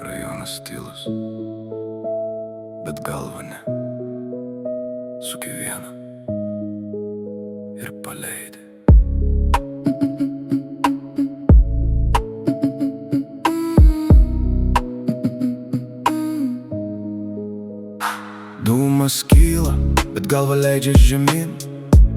Rajonas tylus, bet galva ne. Suki vieną ir paleidi. Dūmas kyla, bet galva leidžia žemyn.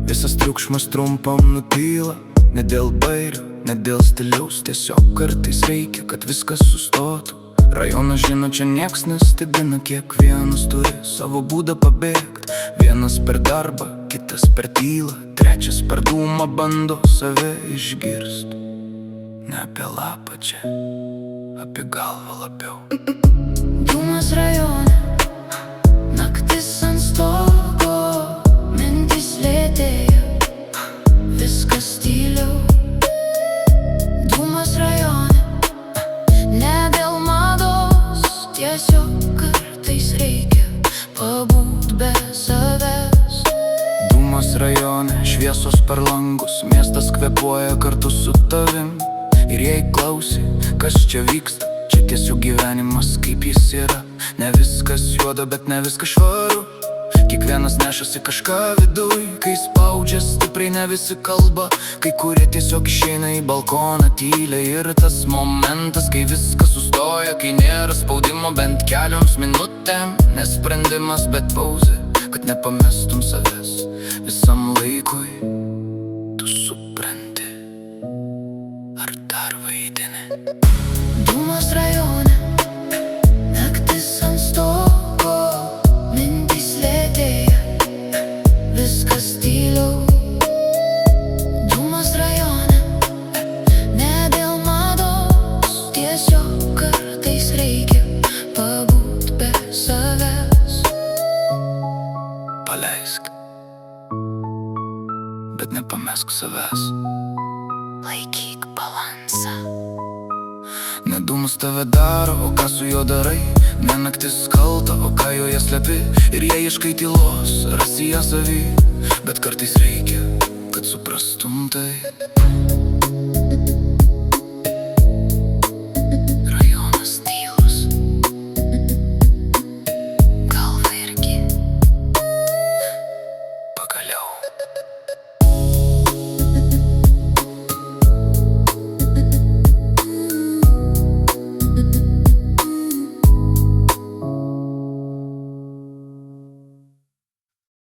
Visas triukšmas trumpam nutyla. Ne dėl bairio, ne dėl stiliaus, tiesiog kartais reikia, kad viskas sustotų. Rajonas žino, čia nieks nestebina, kiekvienas turi savo būdą pabėgt. Vienas per darbą, kitas per tylą, trečias per dūmą bando save išgirst. Ne apie lapą čia, apie galvą labiau. Dūmas rajone, naktis ant stogo, mintis lėtėja, viskas tyliau. Dūmas rajone, ne dėl mados, tiesiog kartais reikia pabūt be savęs. Dūmas rajone, šviesos per langus, miestas kvėpuoja kartu su tavim. Ir jei klausi, kas čia vyksta, čia tiesiog gyvenimas kaip jis yra. Ne viskas juoda, bet ne viskas švaru. Kiekvienas nešasi kažką viduj, kai spaudžia stipriai ne visi kalba. Kai kurie tiesiog išeina į balkoną tyliai. Ir tas momentas, kai viskas sustoja, kai nėra spaudimo bent kelioms minutėm. Nesprendimas, bet pauzė, kad nepamestum savęs visam laikui. Tu supranti, ar dar vaidini? Dūmas rajone, naktis ant stogo, mintis lėtėja, viskas tyliau. Dūmas rajone, ne dėl mados, tiesiog kartais reikia pabūt be savęs. Paleisk, bet nepamesk savęs. Laikyk balansą. Ne dūmas tave daro, o ką su juo darai. Ne naktis kalta, o ką joje slepi. Ir jei ieškai tylos, rasi ją savy. Bet kartais reikia, kad suprastum tai.